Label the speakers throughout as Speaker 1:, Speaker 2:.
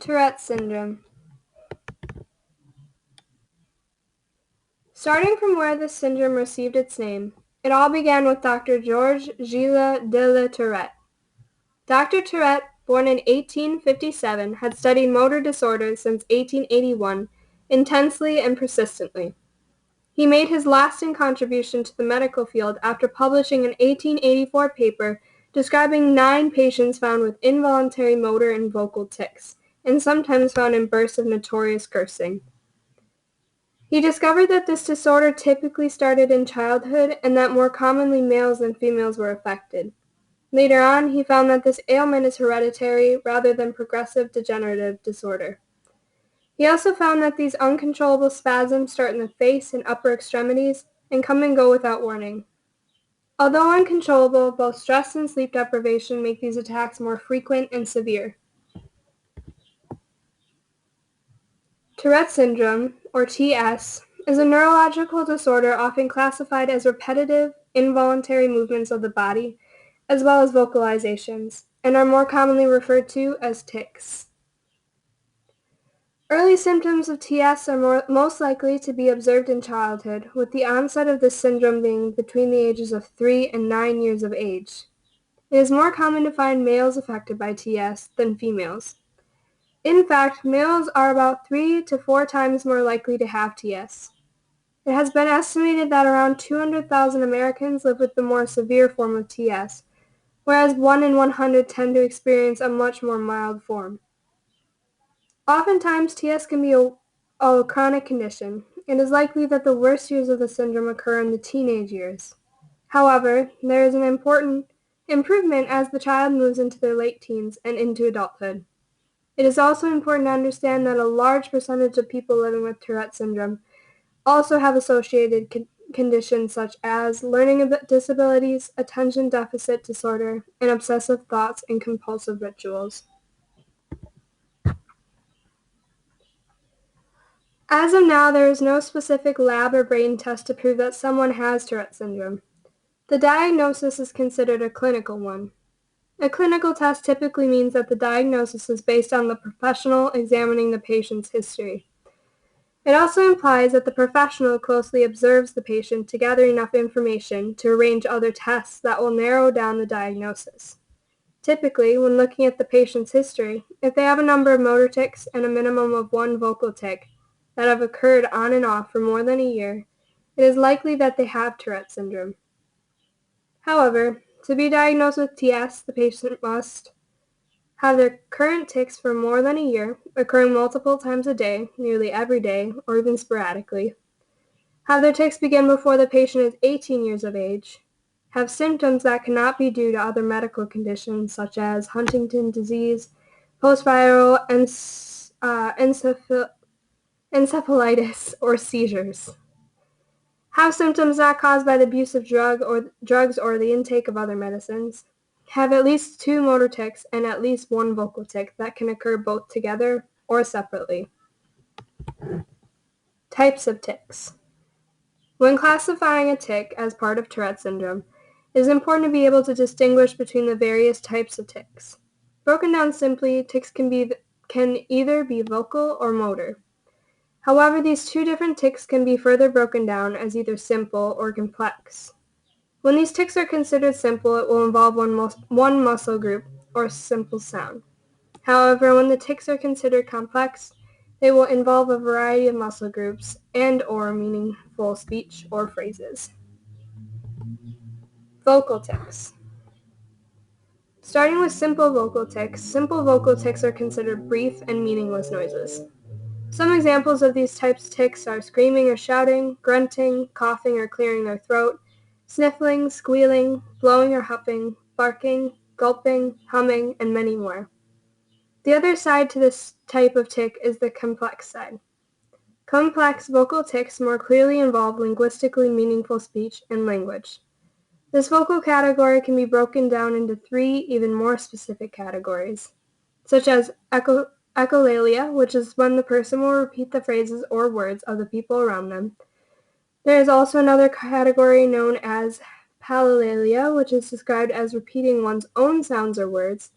Speaker 1: Tourette Syndrome. Starting from where this syndrome received its name, it all began with Dr. Georges Gilles de la Tourette. Dr. Tourette, born in 1857, had studied motor disorders since 1881 intensely and persistently. He made his lasting contribution to the medical field after publishing an 1884 paper describing 9 patients found with involuntary motor and vocal tics, and sometimes found in bursts of notorious cursing. He discovered that this disorder typically started in childhood and that more commonly males than females were affected. Later on, he found that this ailment is hereditary rather than progressive degenerative disorder. He also found that these uncontrollable spasms start in the face and upper extremities and come and go without warning. Although uncontrollable, both stress and sleep deprivation make these attacks more frequent and severe. Tourette Syndrome, or TS, is a neurological disorder often classified as repetitive, involuntary movements of the body, as well as vocalizations, and are more commonly referred to as tics. Early symptoms of TS are most likely to be observed in childhood, with the onset of this syndrome being between the ages of 3 and 9 years of age. It is more common to find males affected by TS than females. In fact, males are about 3 to 4 times more likely to have TS. It has been estimated that around 200,000 Americans live with the more severe form of TS, whereas 1 in 100 tend to experience a much more mild form. Oftentimes, TS can be a chronic condition. It is likely that the worst years of the syndrome occur in the teenage years. However, there is an important improvement as the child moves into their late teens and into adulthood. It is also important to understand that a large percentage of people living with Tourette syndrome also have associated conditions such as learning disabilities, attention deficit disorder, and obsessive thoughts and compulsive rituals. As of now, there is no specific lab or brain test to prove that someone has Tourette syndrome. The diagnosis is considered a clinical one. A clinical test typically means that the diagnosis is based on the professional examining the patient's history. It also implies that the professional closely observes the patient to gather enough information to arrange other tests that will narrow down the diagnosis. Typically, when looking at the patient's history, if they have a number of motor tics and a minimum of 1 vocal tic that have occurred on and off for more than a year, it is likely that they have Tourette syndrome. However, to be diagnosed with TS, the patient must have their current tics for more than a year, occurring multiple times a day, nearly every day, or even sporadically. Have their tics begin before the patient is 18 years of age. Have symptoms that cannot be due to other medical conditions such as Huntington's disease, post-viral encephalitis, or seizures. Have symptoms not caused by the abuse of drugs or the intake of other medicines. Have at least 2 motor tics and at least 1 vocal tic that can occur both together or separately. Types of tics. When classifying a tic as part of Tourette syndrome, it is important to be able to distinguish between the various types of tics. Broken down simply, tics can either be vocal or motor. However, these 2 different tics can be further broken down as either simple or complex. When these tics are considered simple, it will involve one muscle group or simple sound. However, when the tics are considered complex, they will involve a variety of muscle groups and/or meaningful speech or phrases. Vocal tics. Starting with simple vocal tics are considered brief and meaningless noises. Some examples of these types of tics are screaming or shouting, grunting, coughing or clearing their throat, sniffling, squealing, blowing or huffing, barking, gulping, humming, and many more. The other side to this type of tic is the complex side. Complex vocal tics more clearly involve linguistically meaningful speech and language. This vocal category can be broken down into 3 even more specific categories, such as echolalia, which is when the person will repeat the phrases or words of the people around them. There is also another category known as palalia, which is described as repeating one's own sounds or words.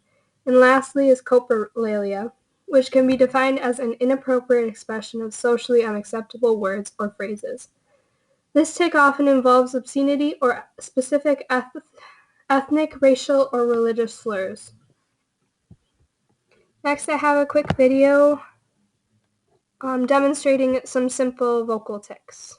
Speaker 1: And lastly is coprolalia, which can be defined as an inappropriate expression of socially unacceptable words or phrases. This tic often involves obscenity or specific ethnic, racial, or religious slurs. Next, I have a quick video demonstrating some simple vocal tics.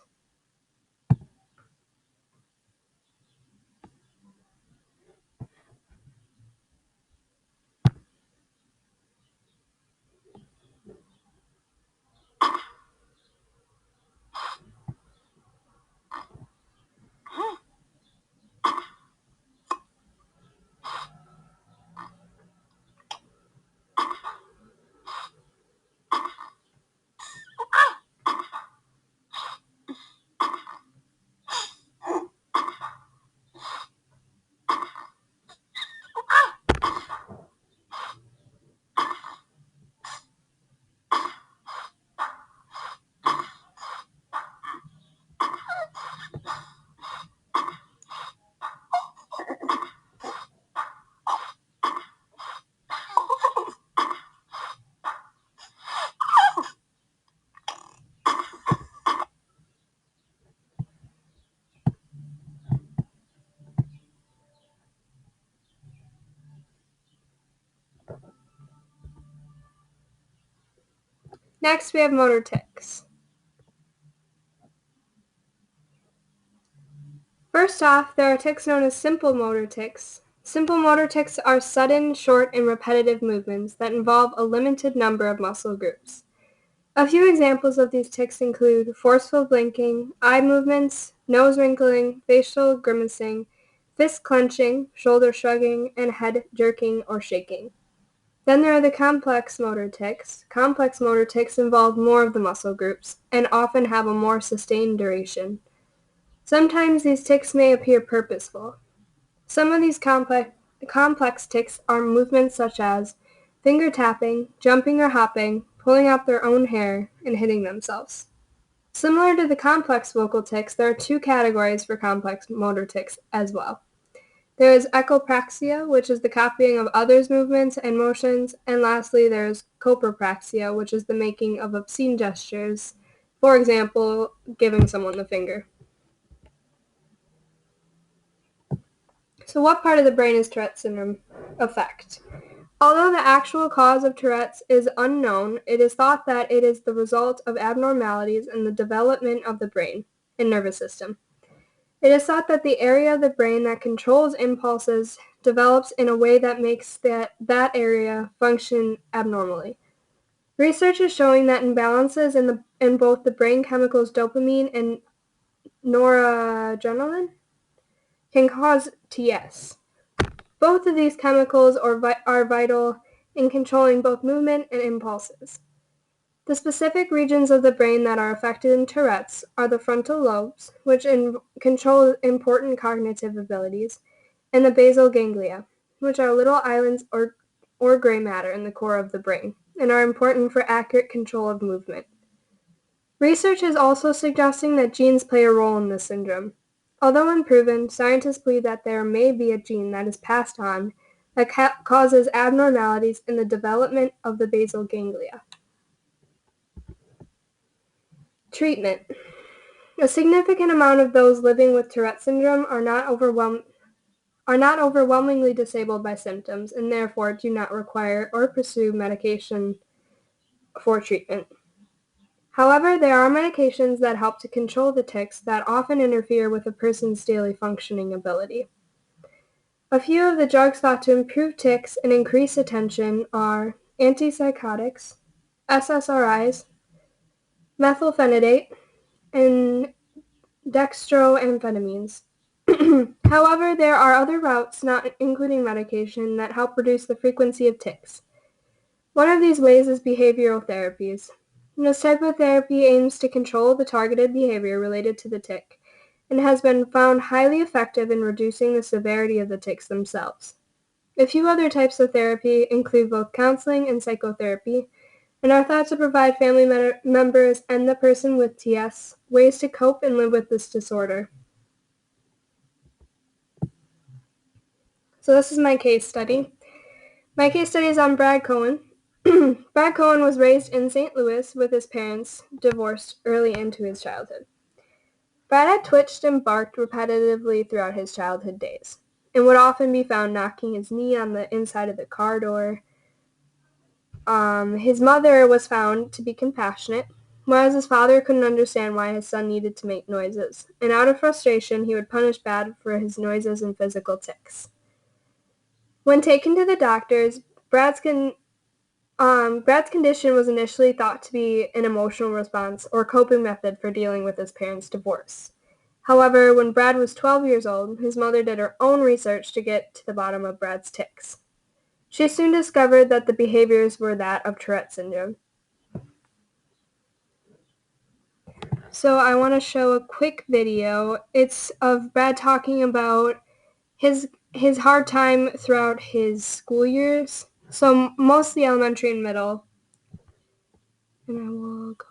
Speaker 1: Next, we have motor tics. First off, there are tics known as simple motor tics. Simple motor tics are sudden, short, and repetitive movements that involve a limited number of muscle groups. A few examples of these tics include forceful blinking, eye movements, nose wrinkling, facial grimacing, fist clenching, shoulder shrugging, and head jerking or shaking. Then there are the complex motor tics. Complex motor tics involve more of the muscle groups and often have a more sustained duration. Sometimes these tics may appear purposeful. Some of these complex tics are movements such as finger tapping, jumping or hopping, pulling out their own hair, and hitting themselves. Similar to the complex vocal tics, there are two categories for complex motor tics as well. There is echopraxia, which is the copying of others' movements and motions, and lastly there is copropraxia, which is the making of obscene gestures, for example, giving someone the finger. So what part of the brain is Tourette syndrome affect? Although the actual cause of Tourette's is unknown, it is thought that it is the result of abnormalities in the development of the brain and nervous system. It is thought that the area of the brain that controls impulses develops in a way that makes that area function abnormally. Research is showing that imbalances in both the brain chemicals dopamine and noradrenaline can cause TS. Both of these chemicals are vital in controlling both movement and impulses. The specific regions of the brain that are affected in Tourette's are the frontal lobes, which control important cognitive abilities, and the basal ganglia, which are little islands or gray matter in the core of the brain, and are important for accurate control of movement. Research is also suggesting that genes play a role in this syndrome. Although unproven, scientists believe that there may be a gene that is passed on that causes abnormalities in the development of the basal ganglia. Treatment. A significant amount of those living with Tourette syndrome are not overwhelmingly disabled by symptoms and therefore do not require or pursue medication for treatment. However, there are medications that help to control the tics that often interfere with a person's daily functioning ability. A few of the drugs thought to improve tics and increase attention are antipsychotics, SSRIs, methylphenidate, and dextroamphetamines. However, there are other routes, not including medication, that help reduce the frequency of tics. One of these ways is behavioral therapies. This type of therapy aims to control the targeted behavior related to the tic and has been found highly effective in reducing the severity of the tics themselves. A few other types of therapy include both counseling and psychotherapy and are thought to provide family members and the person with TS ways to cope and live with this disorder. So this is my case study. My case study is on Brad Cohen. Brad Cohen was raised in St. Louis with his parents divorced early into his childhood. Brad had twitched and barked repetitively throughout his childhood days and would often be found knocking his knee on the inside of the car door. His mother was found to be compassionate, whereas his father couldn't understand why his son needed to make noises, and out of frustration he would punish Brad for his noises and physical tics. When taken to the doctors, Brad's condition was initially thought to be an emotional response or coping method for dealing with his parents' divorce. However, when Brad was 12 years old, his mother did her own research to get to the bottom of Brad's tics. She soon discovered that the behaviors were that of Tourette syndrome. So I want to show a quick video. It's of Brad talking about his hard time throughout his school years. So mostly elementary and middle. And I will go.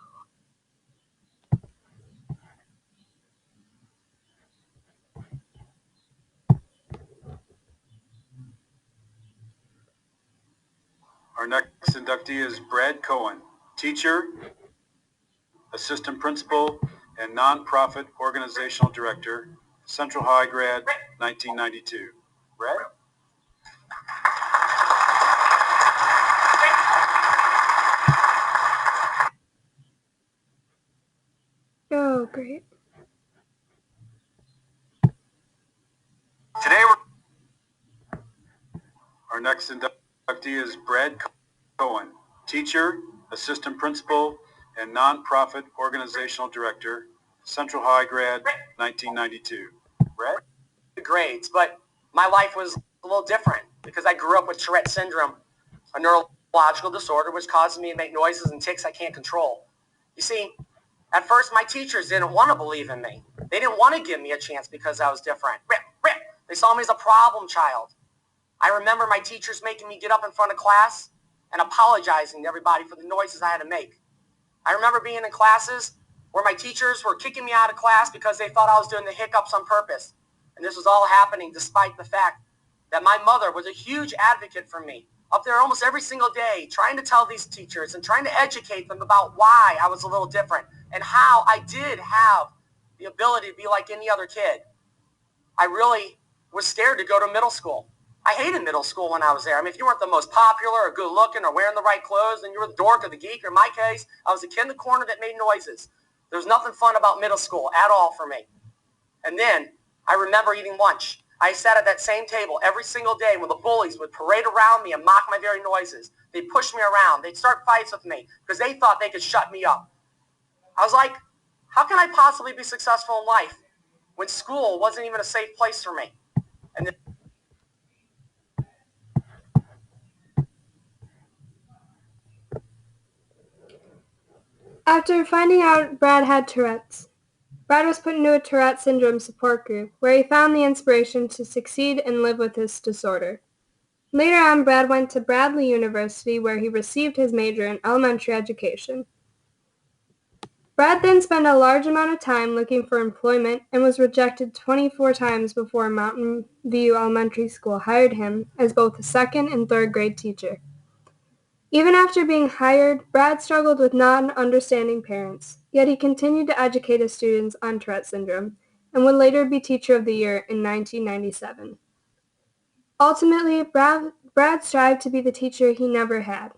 Speaker 2: Our next inductee is Brad Cohen, teacher, assistant principal, and nonprofit organizational director, Central High grad, 1992. Brad?
Speaker 1: Oh, great.
Speaker 2: Today, our next inductee is Brad Cohen, teacher, assistant principal, and nonprofit organizational director, Central High grad, 1992. Brad?
Speaker 3: Grades, but my life was a little different because I grew up with Tourette Syndrome, a neurological disorder which causes me to make noises and tics I can't control. You see, at first my teachers didn't want to believe in me. They didn't want to give me a chance because I was different. They saw me as a problem child. I remember my teachers making me get up in front of class and apologizing to everybody for the noises I had to make. I remember being in classes where my teachers were kicking me out of class because they thought I was doing the hiccups on purpose. And this was all happening despite the fact that my mother was a huge advocate for me, up there almost every single day, trying to tell these teachers and trying to educate them about why I was a little different and how I did have the ability to be like any other kid. I really was scared to go to middle school. I hated middle school when I was there. I mean, if you weren't the most popular or good looking or wearing the right clothes, then you were the dork or the geek. Or in my case, I was the kid in the corner that made noises. There was nothing fun about middle school at all for me. And then I remember eating lunch. I sat at that same table every single day when the bullies would parade around me and mock my very noises. They'd push me around. They'd start fights with me because they thought they could shut me up. I was like, how can I possibly be successful in life when school wasn't even a safe place for me? And then
Speaker 1: After finding out Brad had Tourette's, Brad was put into a Tourette Syndrome support group where he found the inspiration to succeed and live with his disorder. Later on, Brad went to Bradley University where he received his major in elementary education. Brad then spent a large amount of time looking for employment and was rejected 24 times before Mountain View Elementary School hired him as both a second and third grade teacher. Even after being hired, Brad struggled with non-understanding parents, yet he continued to educate his students on Tourette syndrome and would later be Teacher of the Year in 1997. Ultimately, Brad strived to be the teacher he never had,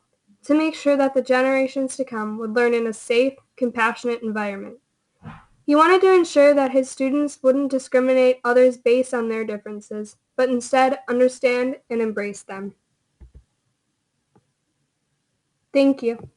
Speaker 1: to make sure that the generations to come would learn in a safe, compassionate environment. He wanted to ensure that his students wouldn't discriminate others based on their differences, but instead understand and embrace them. Thank you.